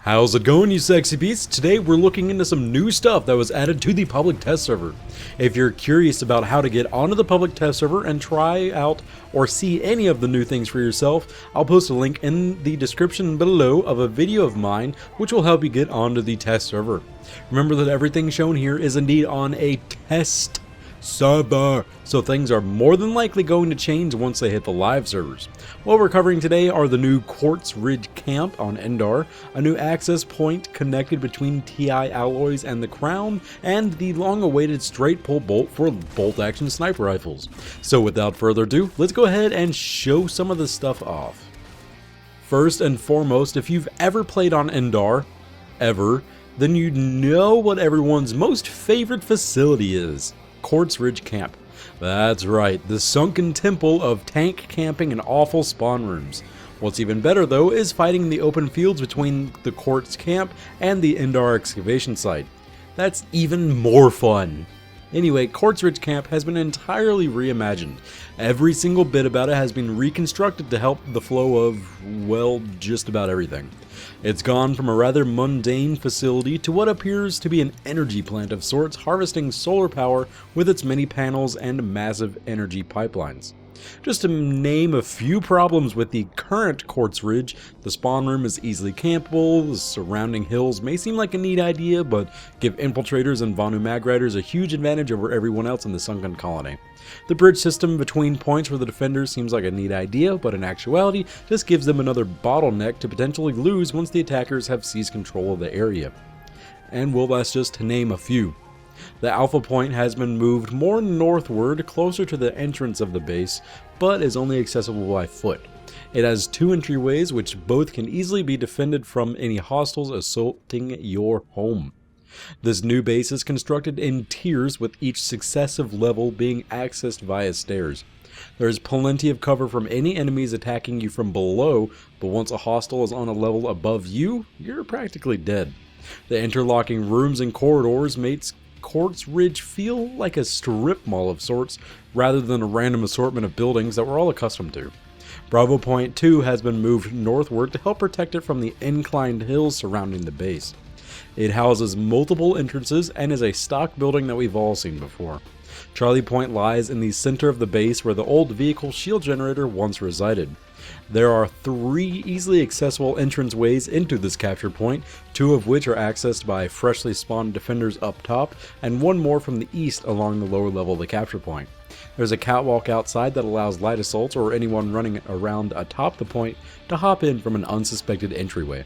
How's it going, you sexy beasts? Today we're looking into some new stuff that was added to the public test server. If you're curious about how to get onto the public test server and try out or see any of the new things for yourself, I'll post a link in the description below of a video of mine which will help you get onto the test server. Remember that everything shown here is indeed on a test server, so things are more than likely going to change once they hit the live servers. What we're covering today are the new Quartz Ridge camp on Endar, a new access point connected between TI alloys and the crown, and the long-awaited straight pull bolt for bolt-action sniper rifles. So without further ado, let's go ahead and show some of this stuff off. First and foremost, if you've ever played on Endar, then you know what everyone's most favorite facility is. Quartz Ridge Camp. That's right, the sunken temple of tank camping and awful spawn rooms. What's even better though is fighting in the open fields between the Quartz camp and the Endar excavation site. That's even more fun. Anyway, Quartz Ridge Camp has been entirely reimagined. Every single bit about it has been reconstructed to help the flow of, well, just about everything. It's gone from a rather mundane facility to what appears to be an energy plant of sorts, harvesting solar power with its many panels and massive energy pipelines. Just to name a few problems with the current Quartz Ridge, the spawn room is easily campable, the surrounding hills may seem like a neat idea, but give infiltrators and Vanu mag riders a huge advantage over everyone else in the sunken colony. The bridge system between points for the defenders seems like a neat idea, but in actuality just gives them another bottleneck to potentially lose once the attackers have seized control of the area. And well, that's just to name a few. The Alpha Point has been moved more northward, closer to the entrance of the base, but is only accessible by foot. It has two entryways which both can easily be defended from any hostiles assaulting your home. This new base is constructed in tiers, with each successive level being accessed via stairs. There is plenty of cover from any enemies attacking you from below, but once a hostile is on a level above you, you're practically dead. The interlocking rooms and corridors makes Quartz Ridge feel like a strip mall of sorts, rather than a random assortment of buildings that we're all accustomed to. Bravo Point 2 has been moved northward to help protect it from the inclined hills surrounding the base. It houses multiple entrances and is a stock building that we've all seen before. Charlie Point lies in the center of the base where the old vehicle shield generator once resided. There are 3 easily accessible entranceways into this capture point, 2 of which are accessed by freshly spawned defenders up top, and 1 more from the east along the lower level of the capture point. There's a catwalk outside that allows light assaults or anyone running around atop the point to hop in from an unsuspected entryway.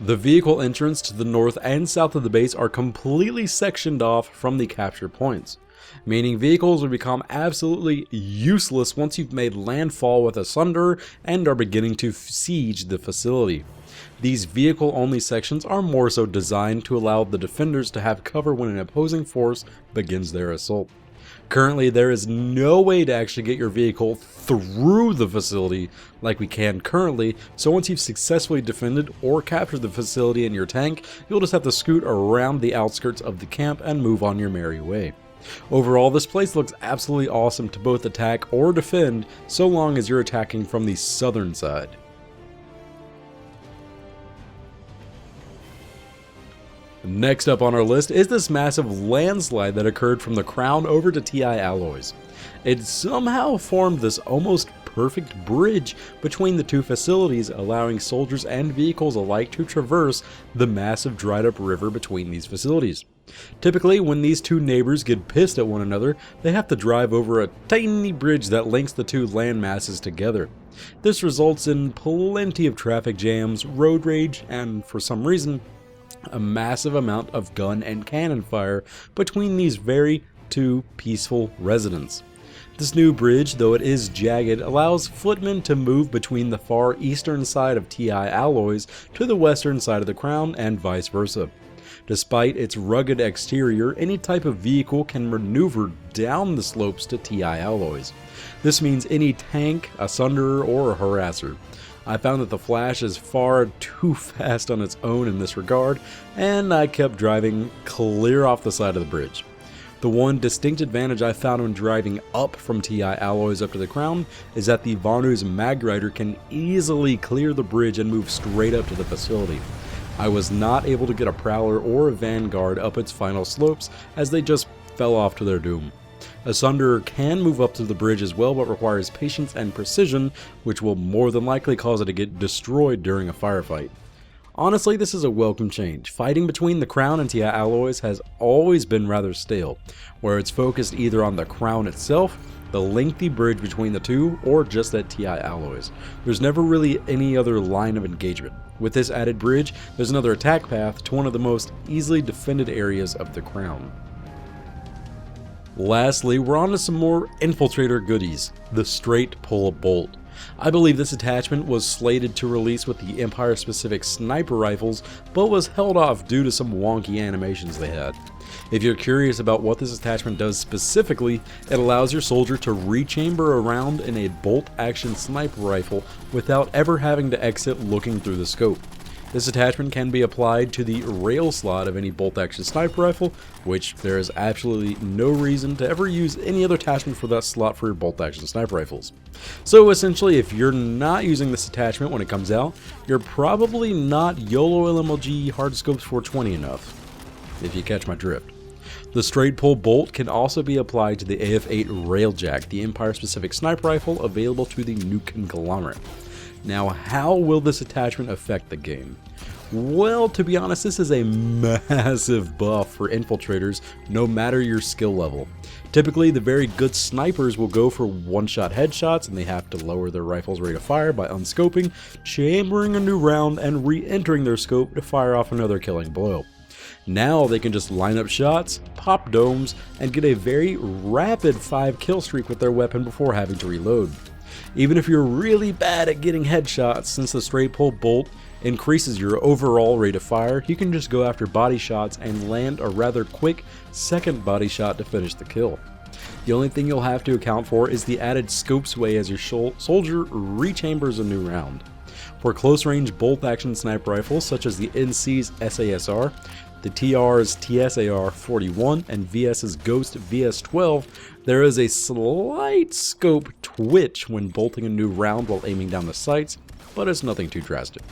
The vehicle entrance to the north and south of the base are completely sectioned off from the capture points, meaning vehicles will become absolutely useless once you've made landfall with a Sunder and are beginning to siege the facility. These vehicle-only sections are more so designed to allow the defenders to have cover when an opposing force begins their assault. Currently, there is no way to actually get your vehicle through the facility like we can currently, so once you've successfully defended or captured the facility in your tank, you'll just have to scoot around the outskirts of the camp and move on your merry way. Overall, this place looks absolutely awesome to both attack or defend, so long as you're attacking from the southern side. Next up on our list is this massive landslide that occurred from the crown over to TI alloys. It somehow formed this almost perfect bridge between the two facilities, allowing soldiers and vehicles alike to traverse the massive dried up river between these facilities. Typically, when these two neighbors get pissed at one another, they have to drive over a tiny bridge that links the two land masses together. This results in plenty of traffic jams, road rage, and for some reason, a massive amount of gun and cannon fire between these very two peaceful residents. This new bridge, though it is jagged, allows footmen to move between the far eastern side of TI alloys to the western side of the crown and vice versa. Despite its rugged exterior, any type of vehicle can maneuver down the slopes to TI alloys. This means any tank, a sunderer, or a harasser. I found that the Flash is far too fast on its own in this regard, and I kept driving clear off the side of the bridge. The one distinct advantage I found when driving up from TI alloys up to the crown is that the Vanu's Mag Rider can easily clear the bridge and move straight up to the facility. I was not able to get a Prowler or a Vanguard up its final slopes as they just fell off to their doom. A Sunderer can move up to the bridge as well, but requires patience and precision, which will more than likely cause it to get destroyed during a firefight. Honestly, this is a welcome change. Fighting between the Crown and TI alloys has always been rather stale, where it's focused either on the Crown itself, the lengthy bridge between the two, or just at TI alloys. There's never really any other line of engagement. With this added bridge, there's another attack path to one of the most easily defended areas of the Crown. Lastly, we're on to some more Infiltrator goodies, the Straight Pull Bolt. I believe this attachment was slated to release with the Empire-specific sniper rifles, but was held off due to some wonky animations they had. If you're curious about what this attachment does specifically, it allows your soldier to rechamber around in a bolt-action sniper rifle without ever having to exit looking through the scope. This attachment can be applied to the rail slot of any bolt-action sniper rifle, which there is absolutely no reason to ever use any other attachment for that slot for your bolt-action sniper rifles. So essentially, if you're not using this attachment when it comes out, you're probably not YOLO LMLG Hardscopes 420 enough, if you catch my drift. The straight pull bolt can also be applied to the AF-8 Railjack, the Empire-specific sniper rifle available to the new conglomerate. Now, how will this attachment affect the game? Well, to be honest, this is a massive buff for infiltrators, no matter your skill level. Typically, the very good snipers will go for one-shot headshots, and they have to lower their rifle's rate of fire by unscoping, chambering a new round, and re-entering their scope to fire off another killing blow. Now they can just line up shots, pop domes, and get a very rapid 5-kill streak with their weapon before having to reload. Even if you're really bad at getting headshots, since the straight pull bolt increases your overall rate of fire, you can just go after body shots and land a rather quick second body shot to finish the kill. The only thing you'll have to account for is the added scope sway as your soldier rechambers a new round. For close range bolt action sniper rifles such as the NC's SASR, the TR's TSAR 41, and VS's Ghost VS12, there is a slight scope twitch when bolting a new round while aiming down the sights, but it's nothing too drastic.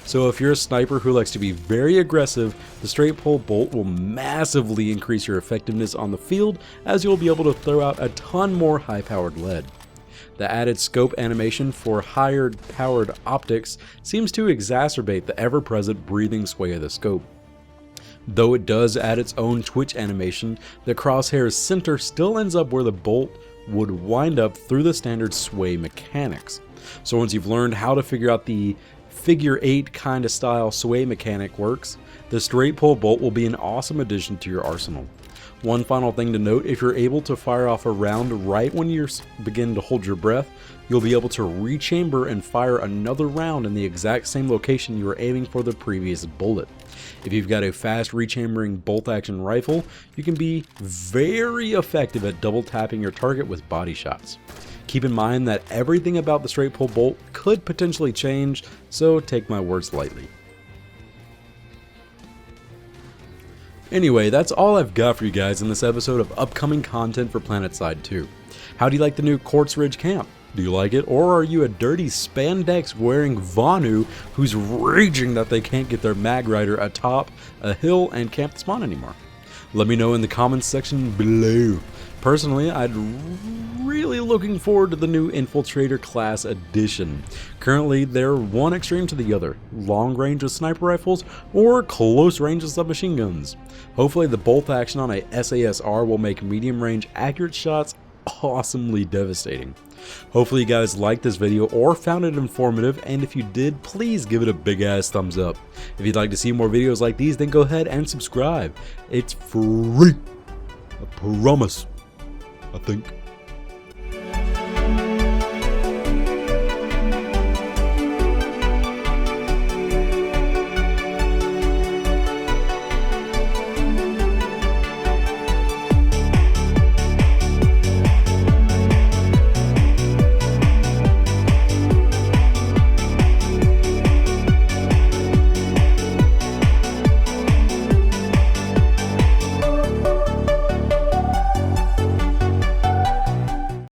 So if you're a sniper who likes to be very aggressive, the straight pull bolt will massively increase your effectiveness on the field, as you'll be able to throw out a ton more high-powered lead. The added scope animation for higher powered optics seems to exacerbate the ever-present breathing sway of the scope. Though it does add its own twitch animation, the crosshair's center still ends up where the bolt would wind up through the standard sway mechanics. So once you've learned how to figure out the figure 8 kind of style sway mechanic works, the straight pull bolt will be an awesome addition to your arsenal. One final thing to note, if you're able to fire off a round right when you begin to hold your breath, you'll be able to rechamber and fire another round in the exact same location you were aiming for the previous bullet. If you've got a fast rechambering bolt action rifle, you can be very effective at double tapping your target with body shots. Keep in mind that everything about the straight pull bolt could potentially change, so take my words lightly. Anyway, that's all I've got for you guys in this episode of upcoming content for PlanetSide 2. How do you like the new Quartz Ridge camp? Do you like it, or are you a dirty spandex wearing Vanu who's raging that they can't get their Mag Rider atop a hill and can't spawn anymore? Let me know in the comments section below. Personally, I'm really looking forward to the new Infiltrator class addition. Currently, they're one extreme to the other, long range with sniper rifles or close range with submachine guns. Hopefully the bolt action on a SASR will make medium range accurate shots awesomely devastating. Hopefully you guys liked this video or found it informative, and if you did, please give it a big ass thumbs up. If you'd like to see more videos like these, then go ahead and subscribe. It's free. I promise. I think.